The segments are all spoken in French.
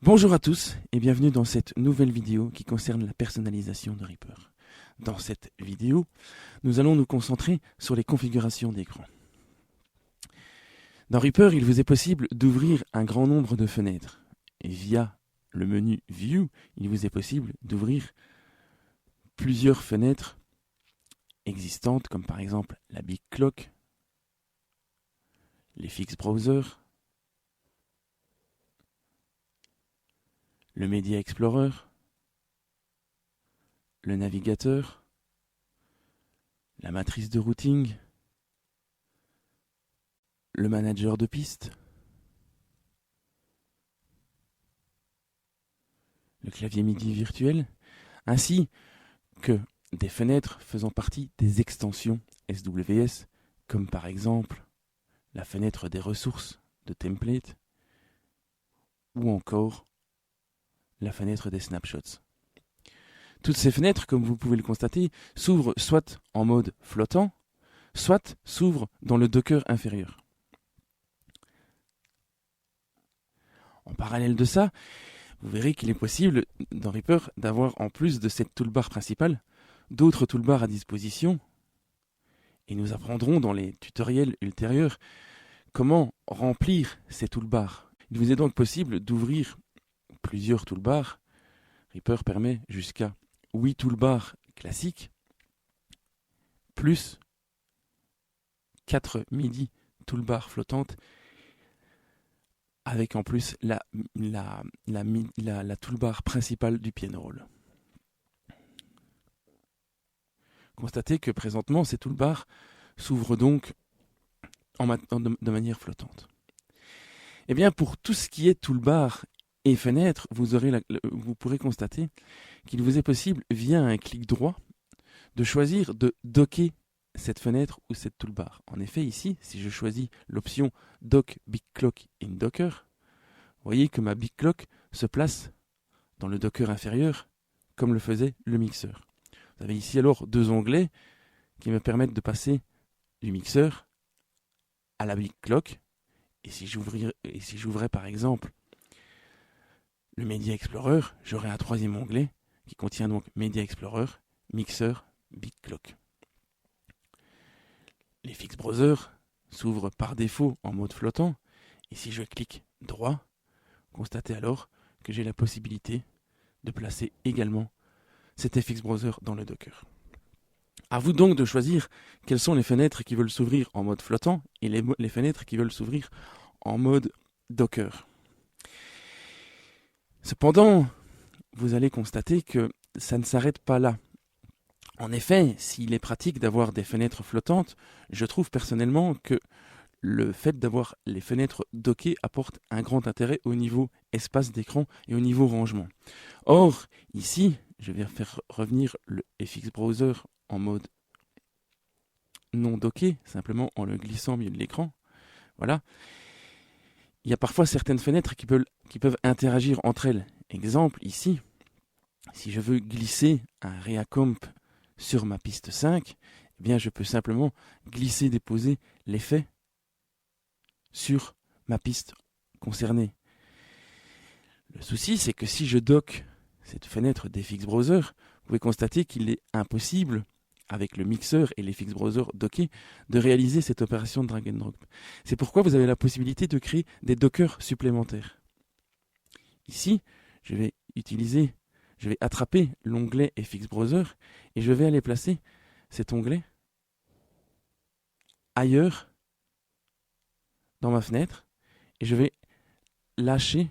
Bonjour à tous et bienvenue dans cette nouvelle vidéo qui concerne la personnalisation de Reaper. Dans cette vidéo, nous allons nous concentrer sur les configurations d'écran. Dans Reaper, il vous est possible d'ouvrir un grand nombre de fenêtres. Et via le menu View, il vous est possible d'ouvrir plusieurs fenêtres existantes, comme par exemple la Big Clock, les Fix Browser, le Media Explorer, le navigateur, la matrice de routing, le manager de piste, le clavier MIDI virtuel, ainsi que des fenêtres faisant partie des extensions SWS, comme par exemple la fenêtre des ressources de template, ou encore la fenêtre des snapshots. Toutes ces fenêtres, comme vous pouvez le constater, s'ouvrent soit en mode flottant, soit s'ouvrent dans le Docker inférieur. En parallèle de ça, vous verrez qu'il est possible dans Reaper d'avoir, en plus de cette toolbar principale, d'autres toolbars à disposition. Et nous apprendrons dans les tutoriels ultérieurs comment remplir ces toolbars. Il vous est donc possible d'ouvrir plusieurs toolbars. Reaper permet jusqu'à 8 toolbars classiques, plus 4 MIDI toolbars flottantes, avec en plus la toolbar principale du piano roll. Constatez que présentement, ces toolbars s'ouvrent donc de manière flottante. Eh bien, pour tout ce qui est toolbar et fenêtre, vous pourrez constater qu'il vous est possible, via un clic droit, de choisir de docker cette fenêtre ou cette toolbar. En effet, ici, si je choisis l'option Dock Big Clock in Docker, vous voyez que ma Big Clock se place dans le Docker inférieur, comme le faisait le mixeur. Vous avez ici alors deux onglets qui me permettent de passer du mixeur à la Big Clock. Et si j'ouvrais par exemple le Media Explorer, j'aurai un troisième onglet qui contient donc Media Explorer, Mixer, Big Clock. Les Fix Browser s'ouvrent par défaut en mode flottant. Et si je clique droit, constatez alors que j'ai la possibilité de placer également cet FX Browser dans le Docker. À vous donc de choisir quelles sont les fenêtres qui veulent s'ouvrir en mode flottant et les fenêtres qui veulent s'ouvrir en mode Docker. Cependant, vous allez constater que ça ne s'arrête pas là. En effet, s'il est pratique d'avoir des fenêtres flottantes, je trouve personnellement que le fait d'avoir les fenêtres dockées apporte un grand intérêt au niveau espace d'écran et au niveau rangement. Or, ici, je vais faire revenir le FX Browser en mode non docké, simplement en le glissant au milieu de l'écran. Voilà. Il y a parfois certaines fenêtres qui peuvent interagir entre elles. Exemple, ici, si je veux glisser un Reacomp sur ma piste 5, eh bien je peux simplement glisser-déposer l'effet sur ma piste concernée. Le souci, c'est que si je dock cette fenêtre d'FX Browser, vous pouvez constater qu'il est impossible, avec le mixeur et les FX Browser dockés, de réaliser cette opération de drag and drop. C'est pourquoi vous avez la possibilité de créer des dockers supplémentaires. Ici, je vais attraper l'onglet FX Browser et je vais aller placer cet onglet ailleurs dans ma fenêtre et je vais lâcher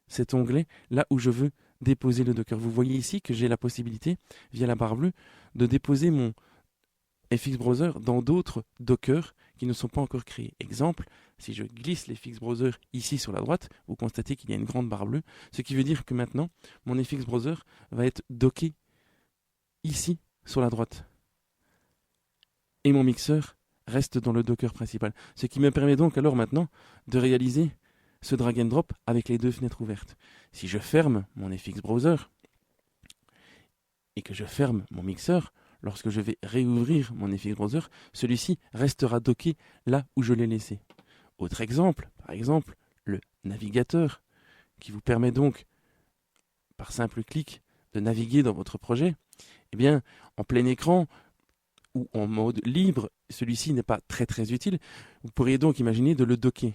cet onglet là où je veux déposer le Docker. Vous voyez ici que j'ai la possibilité, via la barre bleue, de déposer mon FX Browser dans d'autres Dockers qui ne sont pas encore créés. Exemple, si je glisse les FX Browser ici sur la droite, vous constatez qu'il y a une grande barre bleue, ce qui veut dire que maintenant, mon FX Browser va être docké ici sur la droite. Et mon mixeur reste dans le Docker principal. Ce qui me permet donc alors maintenant de réaliser ce drag and drop avec les deux fenêtres ouvertes. Si je ferme mon FX Browser et que je ferme mon mixeur, lorsque je vais réouvrir mon FX Browser, celui-ci restera docké là où je l'ai laissé. Autre exemple, par exemple, le navigateur, qui vous permet donc, par simple clic, de naviguer dans votre projet. Eh bien, en plein écran ou en mode libre, celui-ci n'est pas très utile. Vous pourriez donc imaginer de le docker.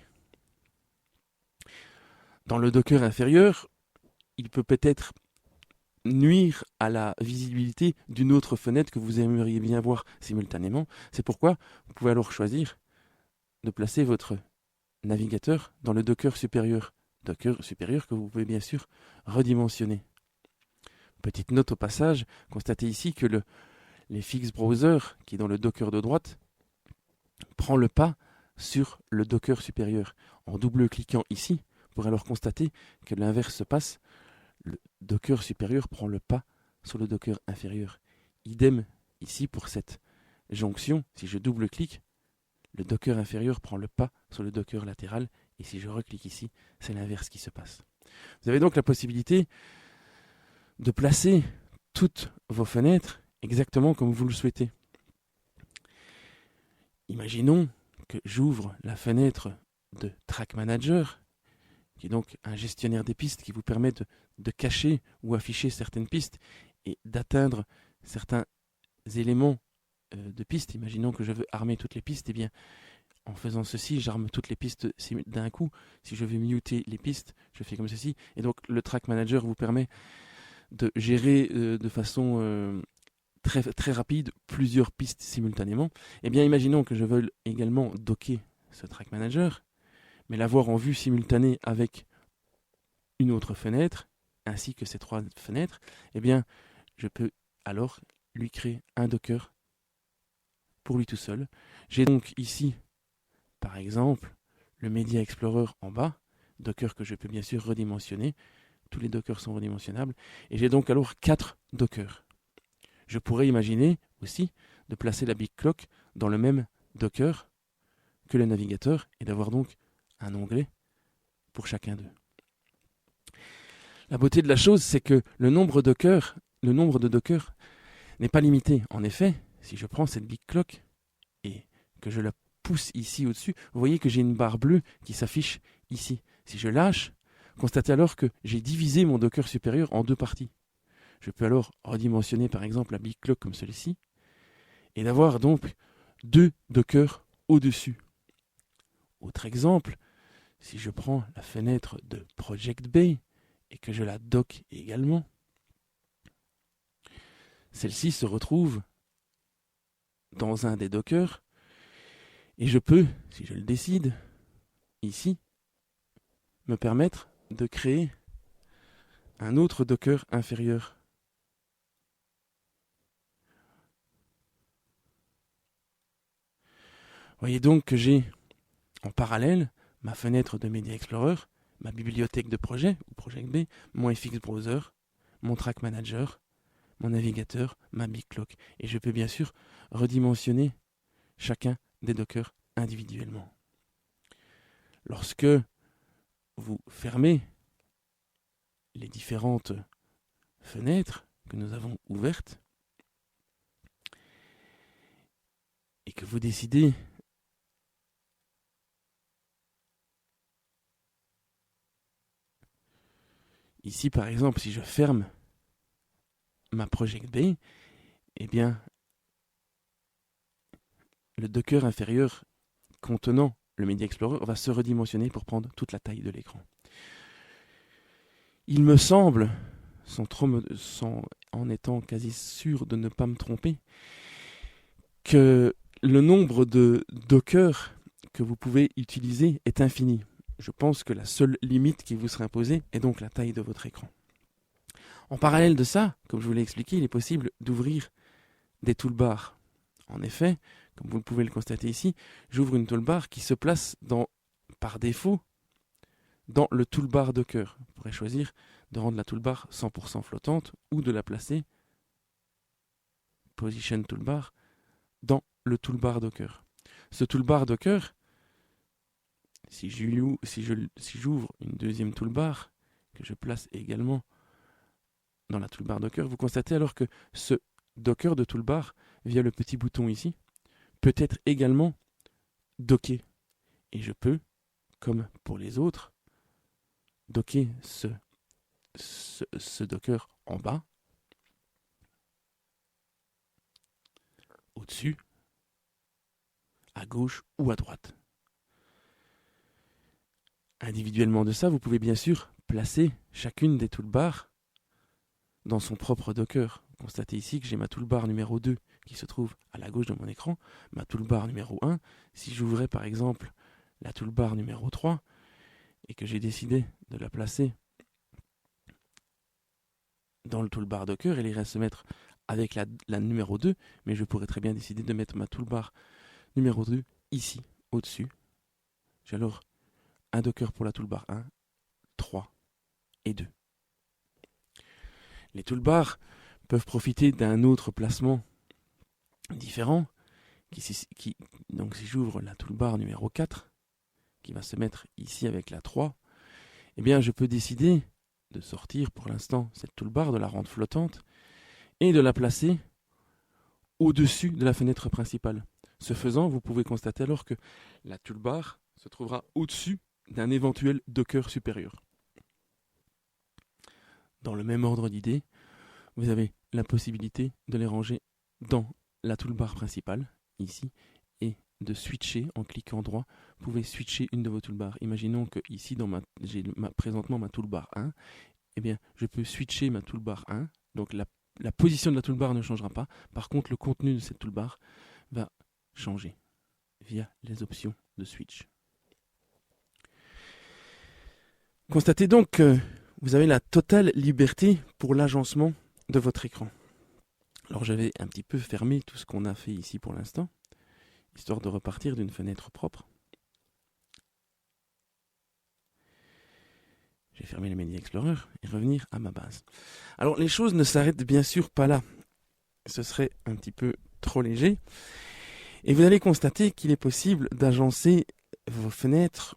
Dans le Docker inférieur, il peut peut-être nuire à la visibilité d'une autre fenêtre que vous aimeriez bien voir simultanément. C'est pourquoi vous pouvez alors choisir de placer votre navigateur dans le Docker supérieur. Docker supérieur que vous pouvez bien sûr redimensionner. Petite note au passage, constatez ici que l'Fx Browser, qui est dans le Docker de droite, prend le pas sur le Docker supérieur. En double-cliquant ici, vous pourrez alors constater que l'inverse se passe. Le Docker supérieur prend le pas sur le Docker inférieur. Idem ici pour cette jonction. Si je double-clique, le Docker inférieur prend le pas sur le Docker latéral. Et si je reclique ici, c'est l'inverse qui se passe. Vous avez donc la possibilité de placer toutes vos fenêtres exactement comme vous le souhaitez. Imaginons que j'ouvre la fenêtre de Track Manager, qui est donc un gestionnaire des pistes qui vous permet de cacher ou afficher certaines pistes et d'atteindre certains éléments de pistes. Imaginons que je veux armer toutes les pistes, et bien en faisant ceci, j'arme toutes les pistes d'un coup. Si je veux muter les pistes, je fais comme ceci. Et donc le Track Manager vous permet de gérer de façon très rapide plusieurs pistes simultanément. Et bien imaginons que je veuille également docker ce Track Manager, mais l'avoir en vue simultanée avec une autre fenêtre, ainsi que ces trois fenêtres, eh bien, je peux alors lui créer un Docker pour lui tout seul. J'ai donc ici, par exemple, le Media Explorer en bas, Docker que je peux bien sûr redimensionner. Tous les Dockers sont redimensionnables. Et j'ai donc alors 4 Dockers. Je pourrais imaginer aussi de placer la Big Clock dans le même Docker que le navigateur et d'avoir donc un onglet pour chacun d'eux. La beauté de la chose, c'est que le nombre de Docker n'est pas limité. En effet, si je prends cette Big Clock et que je la pousse ici au-dessus, vous voyez que j'ai une barre bleue qui s'affiche ici. Si je lâche, constatez alors que j'ai divisé mon Docker supérieur en deux parties. Je peux alors redimensionner par exemple la Big Clock comme celui-ci et d'avoir donc 2 Dockers au-dessus. Autre exemple, si je prends la fenêtre de Project Bay et que je la dock également, celle-ci se retrouve dans un des Dockers et je peux, si je le décide, ici, me permettre de créer un autre Docker inférieur. Voyez donc que j'ai en parallèle ma fenêtre de Media Explorer, ma bibliothèque de projet, ou Project B, mon FX Browser, mon Track Manager, mon navigateur, ma Big Clock. Et je peux bien sûr redimensionner chacun des Dockers individuellement. Lorsque vous fermez les différentes fenêtres que nous avons ouvertes et que vous décidez ici par exemple, si je ferme ma Project Bay, eh bien le Docker inférieur contenant le Media Explorer va se redimensionner pour prendre toute la taille de l'écran. Il me semble, en étant quasi sûr de ne pas me tromper, que le nombre de Docker que vous pouvez utiliser est infini. Je pense que la seule limite qui vous sera imposée est donc la taille de votre écran. En parallèle de ça, comme je vous l'ai expliqué, il est possible d'ouvrir des toolbars. En effet, comme vous pouvez le constater ici, j'ouvre une toolbar qui se place par défaut dans le toolbar Docker. Vous pourrez choisir de rendre la toolbar 100% flottante ou de la placer Position Toolbar dans le toolbar Docker. Ce toolbar Docker, si j'ouvre une deuxième toolbar que je place également dans la toolbar Docker, vous constatez alors que ce Docker de toolbar, via le petit bouton ici, peut être également docké. Et je peux, comme pour les autres, docker ce Docker en bas, au-dessus, à gauche ou à droite. Individuellement de ça, vous pouvez bien sûr placer chacune des toolbars dans son propre Docker. Constatez ici que j'ai ma toolbar numéro 2 qui se trouve à la gauche de mon écran, ma toolbar numéro 1. Si j'ouvrais par exemple la toolbar numéro 3 et que j'ai décidé de la placer dans le toolbar Docker, elle irait se mettre avec la numéro 2, mais je pourrais très bien décider de mettre ma toolbar numéro 2 ici, au-dessus. J'ai alors un Docker pour la toolbar 1, 3 et 2. Les toolbars peuvent profiter d'un autre placement différent. Donc si j'ouvre la toolbar numéro 4, qui va se mettre ici avec la 3, eh bien je peux décider de sortir pour l'instant cette toolbar, de la rendre flottante, et de la placer au-dessus de la fenêtre principale. Ce faisant, vous pouvez constater alors que la toolbar se trouvera au-dessus d'un éventuel Docker supérieur. Dans le même ordre d'idées, vous avez la possibilité de les ranger dans la toolbar principale, ici, et de switcher en cliquant droit. Vous pouvez switcher une de vos toolbars. Imaginons que ici, j'ai présentement ma toolbar 1. Eh bien, je peux switcher ma toolbar 1. Donc la position de la toolbar ne changera pas. Par contre, le contenu de cette toolbar va changer via les options de switch. Constatez donc que vous avez la totale liberté pour l'agencement de votre écran. Alors je vais un petit peu fermer tout ce qu'on a fait ici pour l'instant, histoire de repartir d'une fenêtre propre. Je vais fermer le Media Explorer et revenir à ma base. Alors les choses ne s'arrêtent bien sûr pas là. Ce serait un petit peu trop léger. Et vous allez constater qu'il est possible d'agencer vos fenêtres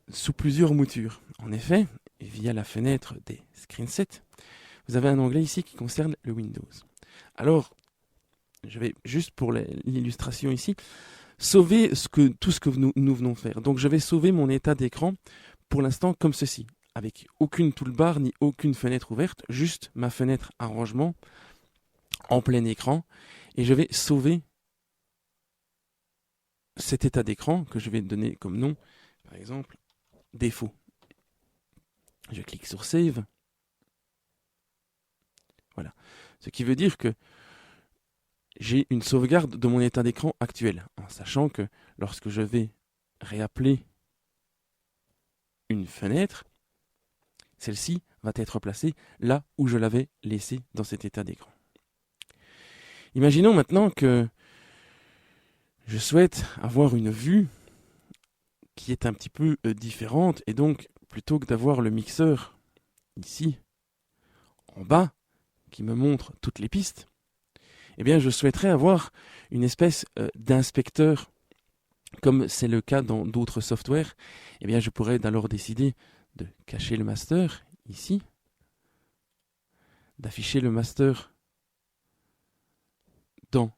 sous plusieurs moutures. En effet, via la fenêtre des screensets, vous avez un onglet ici qui concerne le Windows. Alors, je vais juste pour l'illustration ici, sauver tout ce que nous venons de faire. Donc je vais sauver mon état d'écran pour l'instant comme ceci, avec aucune toolbar ni aucune fenêtre ouverte, juste ma fenêtre arrangement en plein écran, et je vais sauver cet état d'écran que je vais donner comme nom, par exemple, défaut. Je clique sur Save. Voilà. Ce qui veut dire que j'ai une sauvegarde de mon état d'écran actuel, en sachant que lorsque je vais réappeler une fenêtre, celle-ci va être placée là où je l'avais laissée dans cet état d'écran. Imaginons maintenant que je souhaite avoir une vue qui est un petit peu différente, et donc plutôt que d'avoir le mixeur ici en bas qui me montre toutes les pistes, eh bien je souhaiterais avoir une espèce d'inspecteur, comme c'est le cas dans d'autres softwares. Eh bien je pourrais alors décider de cacher le master ici, d'afficher le master dans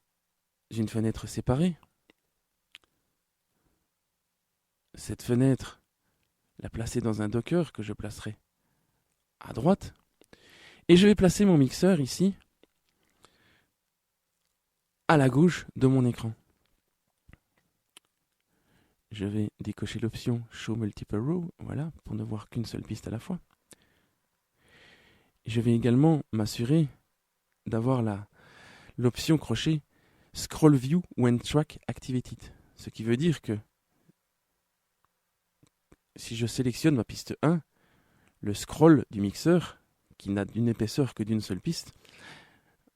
une fenêtre séparée. Cette fenêtre, la placer dans un Docker que je placerai à droite. Et je vais placer mon mixeur ici, à la gauche de mon écran. Je vais décocher l'option Show Multiple Row, voilà, pour ne voir qu'une seule piste à la fois. Je vais également m'assurer d'avoir l'option crochet Scroll View When Track Activated. Ce qui veut dire que si je sélectionne ma piste 1, le scroll du mixeur, qui n'a d'une épaisseur que d'une seule piste,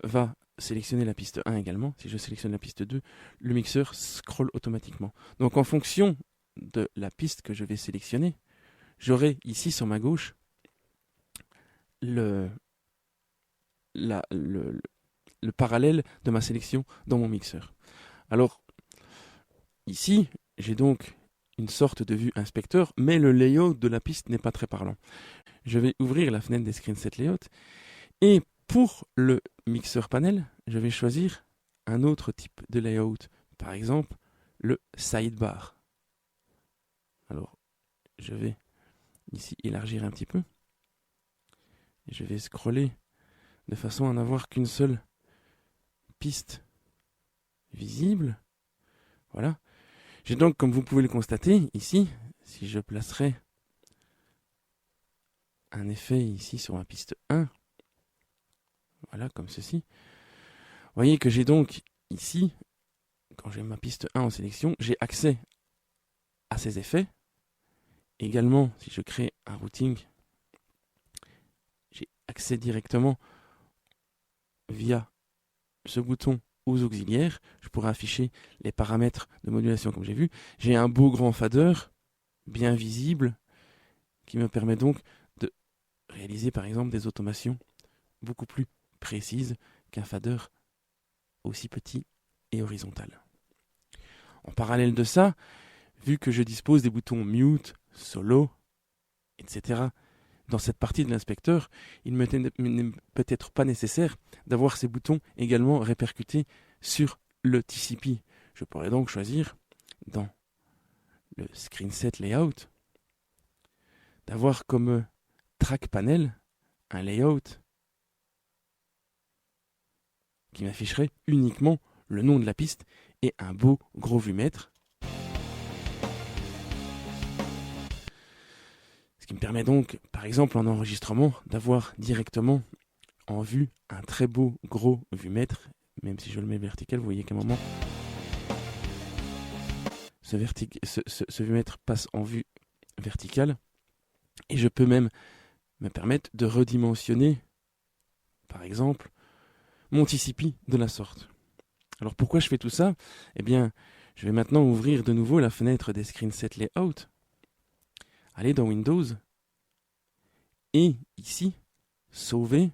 va sélectionner la piste 1 également. Si je sélectionne la piste 2, le mixeur scroll automatiquement. Donc en fonction de la piste que je vais sélectionner, j'aurai ici sur ma gauche le parallèle de ma sélection dans mon mixeur. Alors ici, j'ai donc une sorte de vue inspecteur, mais le layout de la piste n'est pas très parlant. Je vais ouvrir la fenêtre des screenset layout, et pour le mixeur panel, je vais choisir un autre type de layout, par exemple le sidebar. Alors, je vais ici élargir un petit peu. Et je vais scroller de façon à n'avoir qu'une seule piste visible. Voilà. J'ai donc, comme vous pouvez le constater, ici, si je placerais un effet ici sur ma piste 1, voilà, comme ceci, vous voyez que j'ai donc ici, quand j'ai ma piste 1 en sélection, j'ai accès à ces effets. Également, si je crée un routing, j'ai accès directement via ce bouton aux auxiliaires. Je pourrais afficher les paramètres de modulation comme j'ai vu. J'ai un beau grand fader, bien visible, qui me permet donc de réaliser par exemple des automations beaucoup plus précises qu'un fader aussi petit et horizontal. En parallèle de ça, vu que je dispose des boutons mute, solo, etc., dans cette partie de l'inspecteur, il n'est peut-être pas nécessaire d'avoir ces boutons également répercutés sur le TCP. Je pourrais donc choisir dans le screen set layout d'avoir comme track panel un layout qui m'afficherait uniquement le nom de la piste et un beau gros vumètre. Ce qui me permet donc, par exemple en enregistrement, d'avoir directement en vue un très beau gros vumètre. Même si je le mets vertical, vous voyez qu'à un moment, ce vumètre passe en vue verticale. Et je peux même me permettre de redimensionner, par exemple, mon TCP de la sorte. Alors pourquoi je fais tout ça? Eh bien, je vais maintenant ouvrir de nouveau la fenêtre des Screen Set Layout, aller dans Windows, et ici, sauver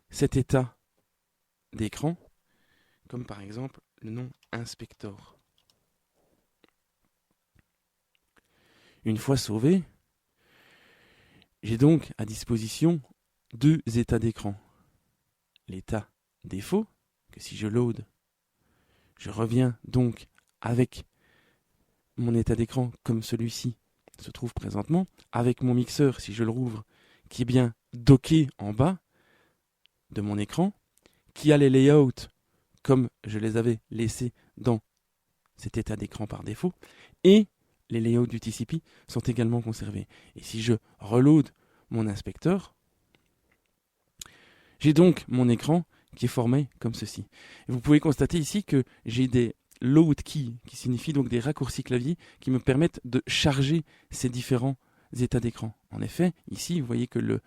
cet état d'écran, comme par exemple le nom Inspector. Une fois sauvé, j'ai donc à disposition deux états d'écran. L'état défaut, que si je load, je reviens donc avec mon état d'écran comme celui-ci se trouve présentement, avec mon mixeur, si je le rouvre, qui est bien docké en bas de mon écran, qui a les layouts comme je les avais laissés dans cet état d'écran par défaut, et les layouts du TCP sont également conservés. Et si je reload mon inspecteur, j'ai donc mon écran qui est formé comme ceci. Et vous pouvez constater ici que j'ai des load keys, qui signifient donc des raccourcis clavier, qui me permettent de charger ces différents états d'écran. En effet, ici, vous voyez que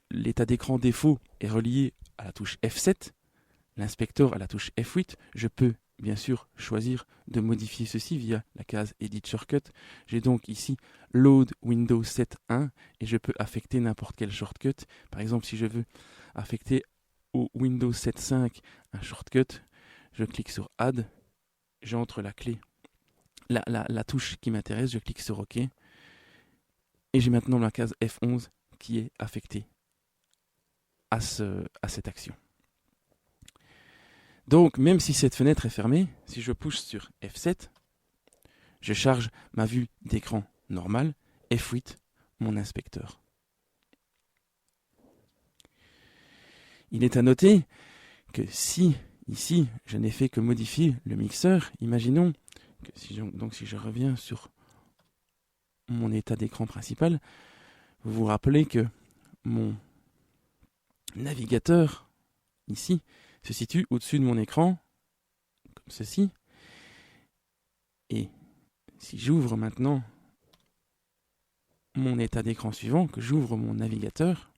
l'état d'écran défaut est relié à la touche F7, l'inspecteur à la touche F8. Je peux bien sûr choisir de modifier ceci via la case Edit Shortcut. J'ai donc ici Load Windows 7.1 et je peux affecter n'importe quel shortcut. Par exemple, si je veux affecter au Windows 7.5 un shortcut, je clique sur Add, j'entre la clé, la touche qui m'intéresse, je clique sur OK et j'ai maintenant la case F11 qui est affectée à cette action. Donc, même si cette fenêtre est fermée, si je pousse sur F7, je charge ma vue d'écran normale, F8, mon inspecteur. Il est à noter que si, ici, je n'ai fait que modifier le mixeur, imaginons que si je reviens sur mon état d'écran principal, vous vous rappelez que mon navigateur, ici, se situe au-dessus de mon écran, comme ceci. Et si j'ouvre maintenant mon état d'écran suivant, que j'ouvre mon navigateur,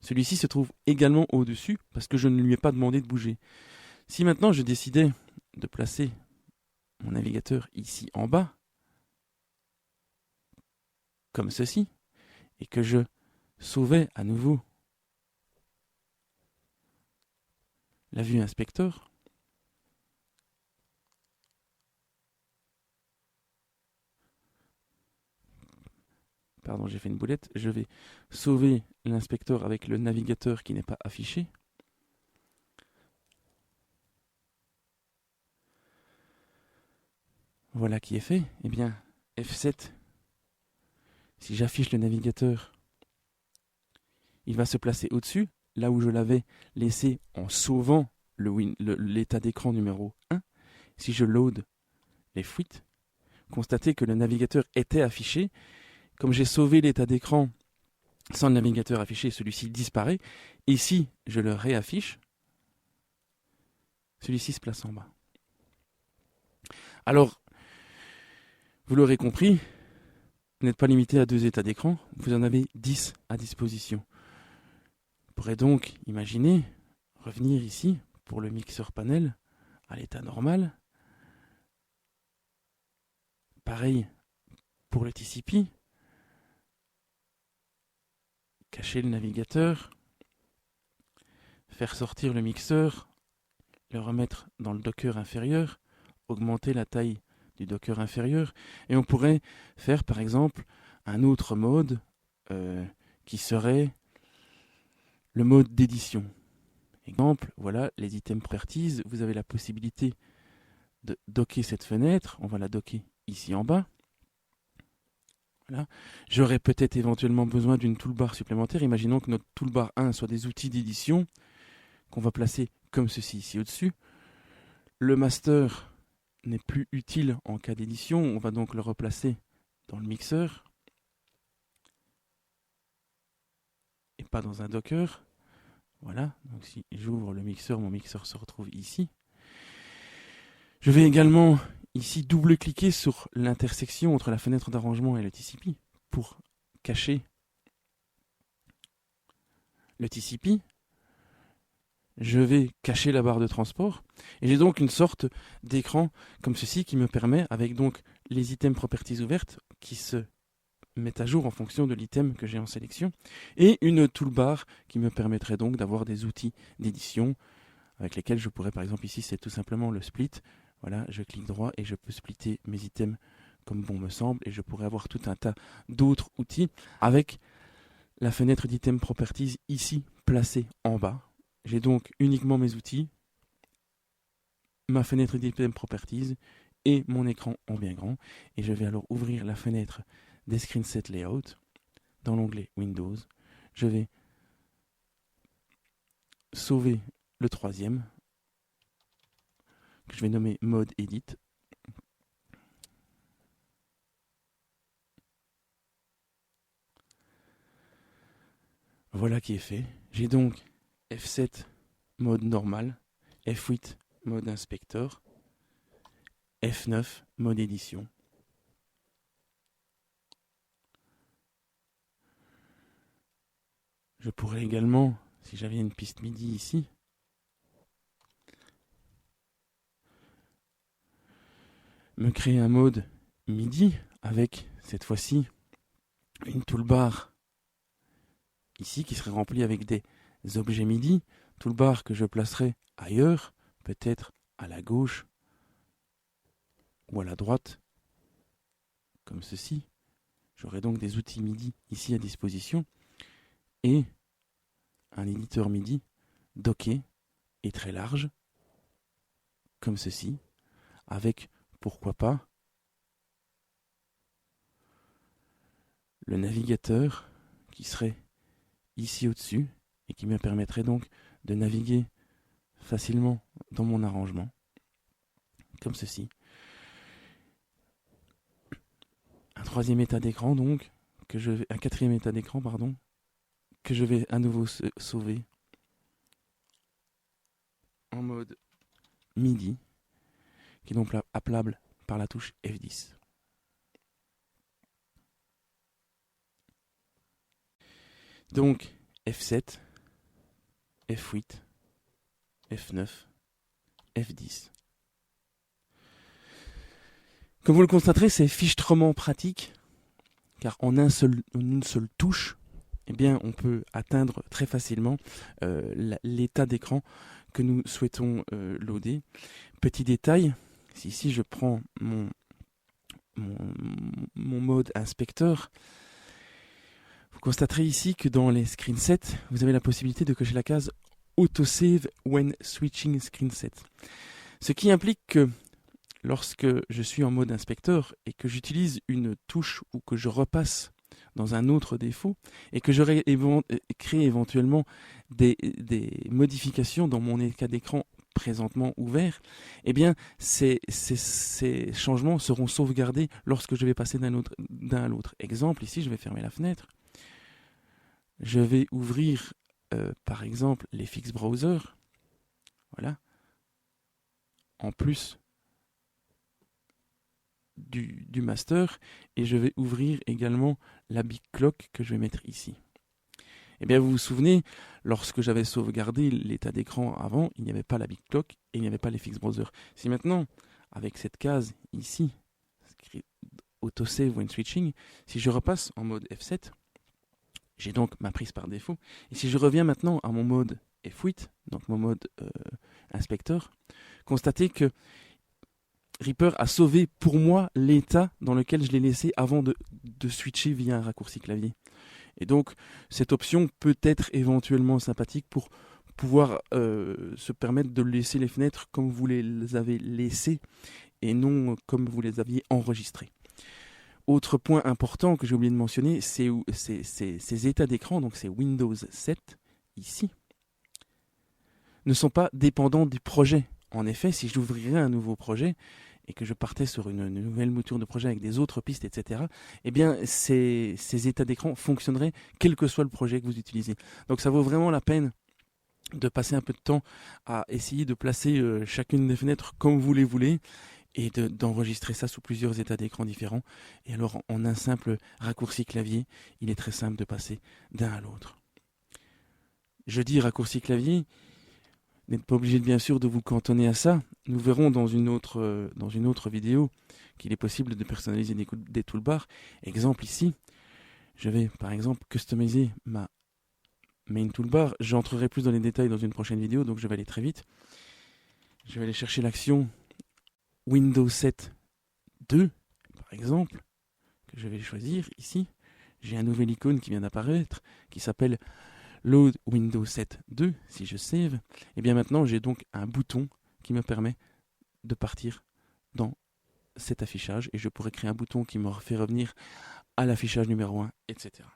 celui-ci se trouve également au-dessus parce que je ne lui ai pas demandé de bouger. Si maintenant je décidais de placer mon navigateur ici en bas, comme ceci, et que je sauvais à nouveau la vue inspecteur, pardon, j'ai fait une boulette, je vais sauver l'inspecteur avec le navigateur qui n'est pas affiché. Voilà qui est fait. Eh bien, F7, si j'affiche le navigateur, il va se placer au-dessus, là où je l'avais laissé en sauvant l'état d'écran numéro 1. Si je load F8, constatez que le navigateur était affiché. Comme j'ai sauvé l'état d'écran sans le navigateur affiché, celui-ci disparaît. Et si je le réaffiche, celui-ci se place en bas. Alors, vous l'aurez compris, vous n'êtes pas limité à 2 états d'écran, vous en avez 10 à disposition. Vous pourrez donc imaginer revenir ici pour le mixeur panel à l'état normal. Pareil pour le TCP. Cacher le navigateur, faire sortir le mixeur, le remettre dans le Docker inférieur, augmenter la taille du Docker inférieur, et on pourrait faire par exemple un autre mode qui serait le mode d'édition. Exemple, voilà les items properties, vous avez la possibilité de docker cette fenêtre, on va la docker ici en bas. Voilà. J'aurais peut-être éventuellement besoin d'une toolbar supplémentaire. Imaginons que notre toolbar 1 soit des outils d'édition qu'on va placer comme ceci ici au-dessus. Le master n'est plus utile en cas d'édition. On va donc le replacer dans le mixeur et pas dans un Docker. Voilà. Donc si j'ouvre le mixeur, mon mixeur se retrouve ici. Je vais également ici double-cliquer sur l'intersection entre la fenêtre d'arrangement et le TCP pour cacher le TCP. Je vais cacher la barre de transport et j'ai donc une sorte d'écran comme ceci qui me permet, avec donc les items properties ouvertes qui se mettent à jour en fonction de l'item que j'ai en sélection, et une toolbar qui me permettrait donc d'avoir des outils d'édition avec lesquels je pourrais, par exemple ici c'est tout simplement le split. Voilà, je clique droit et je peux splitter mes items comme bon me semble, et je pourrais avoir tout un tas d'autres outils avec la fenêtre d'item properties ici placée en bas. J'ai donc uniquement mes outils, ma fenêtre d'item properties et mon écran en bien grand, et je vais alors ouvrir la fenêtre des screenset layout dans l'onglet Windows. Je vais sauver le troisième que je vais nommer mode edit. Voilà qui est fait. J'ai donc F7 mode normal, F8 mode inspector, F9 mode édition. Je pourrais également, si j'avais une piste MIDI ici, me créer un mode MIDI avec cette fois-ci une toolbar ici qui serait remplie avec des objets MIDI, toolbar que je placerai ailleurs, peut-être à la gauche ou à la droite, comme ceci. J'aurai donc des outils MIDI ici à disposition et un éditeur MIDI docké et très large, comme ceci, avec, pourquoi pas, le navigateur qui serait ici au-dessus et qui me permettrait donc de naviguer facilement dans mon arrangement, comme ceci. Un troisième état d'écran donc, un quatrième état d'écran pardon, que je vais à nouveau sauver en mode MIDI, qui est donc appelable par la touche F10. Donc F7, F8, F9, F10. Comme vous le constaterez, c'est fichtrement pratique, car en une seule touche, eh bien, on peut atteindre très facilement l'état d'écran que nous souhaitons loader. Petit détail, si ici je prends mon mode inspecteur, vous constaterez ici que dans les screensets, vous avez la possibilité de cocher la case Autosave when switching screenset. Ce qui implique que lorsque je suis en mode inspecteur et que j'utilise une touche ou que je repasse dans un autre défaut et que je crée éventuellement des modifications dans mon état d'écran présentement ouvert, eh bien ces changements seront sauvegardés lorsque je vais passer d'un à l'autre. Exemple, ici je vais fermer la fenêtre, je vais ouvrir par exemple les fix browser, voilà, en plus du master, et je vais ouvrir également la big clock que je vais mettre ici. Eh bien, vous vous souvenez, lorsque j'avais sauvegardé l'état d'écran avant, il n'y avait pas la big clock et il n'y avait pas les fix browser. Si maintenant, avec cette case ici, autosave when switching, si je repasse en mode F7, j'ai donc ma prise par défaut. Et si je reviens maintenant à mon mode F8, donc mon mode inspecteur, constatez que Reaper a sauvé pour moi l'état dans lequel je l'ai laissé avant de switcher via un raccourci clavier. Et donc, cette option peut être éventuellement sympathique pour pouvoir se permettre de laisser les fenêtres comme vous les avez laissées et non comme vous les aviez enregistrées. Autre point important que j'ai oublié de mentionner, c'est ces états d'écran, donc ces Windows 7, ici, ne sont pas dépendants du projet. En effet, si j'ouvrirais un nouveau projet et que je partais sur une nouvelle mouture de projet avec des autres pistes, etc., eh bien, ces états d'écran fonctionneraient quel que soit le projet que vous utilisez. Donc ça vaut vraiment la peine de passer un peu de temps à essayer de placer chacune des fenêtres comme vous les voulez et d'enregistrer ça sous plusieurs états d'écran différents. Et alors, en un simple raccourci clavier, il est très simple de passer d'un à l'autre. Je dis raccourci clavier, vous n'êtes pas obligé bien sûr de vous cantonner à ça. Nous verrons dans une autre vidéo qu'il est possible de personnaliser des toolbars. Exemple ici, je vais par exemple customiser ma main toolbar. J'entrerai plus dans les détails dans une prochaine vidéo, donc je vais aller très vite. Je vais aller chercher l'action Windows 7 2, par exemple, que je vais choisir ici. J'ai un nouvel icône qui vient d'apparaître, qui s'appelle Load Windows 7 2. Si je save, et bien maintenant j'ai donc un bouton qui me permet de partir dans cet affichage, et je pourrais créer un bouton qui me fait revenir à l'affichage numéro 1, etc.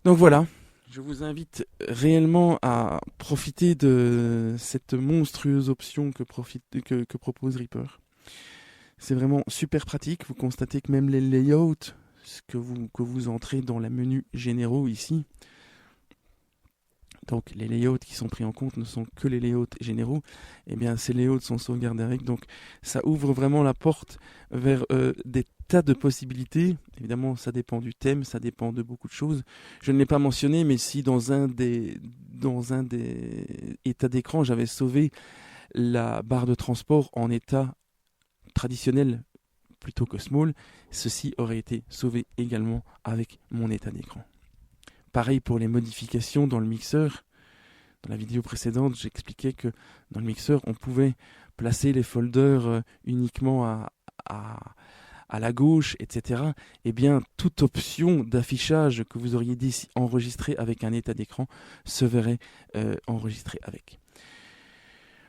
Donc voilà, je vous invite réellement à profiter de cette monstrueuse option que propose Reaper. C'est vraiment super pratique. Vous constatez que même les layouts que vous entrez dans les menus généraux ici, donc les layouts qui sont pris en compte ne sont que les layouts généraux, et bien ces layouts sont sauvegardés avec, donc ça ouvre vraiment la porte vers des tas de possibilités. Évidemment ça dépend du thème, ça dépend de beaucoup de choses. Je ne l'ai pas mentionné, mais si dans un des états d'écran j'avais sauvé la barre de transport en état traditionnel plutôt que small, ceci aurait été sauvé également avec mon état d'écran. Pareil pour les modifications dans le mixeur. Dans la vidéo précédente, j'expliquais que dans le mixeur, on pouvait placer les folders uniquement à la gauche, etc. Eh bien, toute option d'affichage que vous auriez enregistré avec un état d'écran se verrait enregistré avec.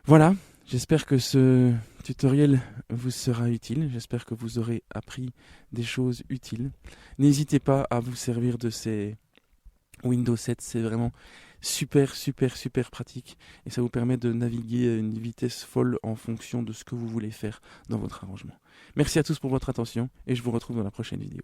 Voilà, j'espère que ce tutoriel vous sera utile. J'espère que vous aurez appris des choses utiles. N'hésitez pas à vous servir de ces Windows 7, c'est vraiment super pratique et ça vous permet de naviguer à une vitesse folle en fonction de ce que vous voulez faire dans votre arrangement. Merci à tous pour votre attention et je vous retrouve dans la prochaine vidéo.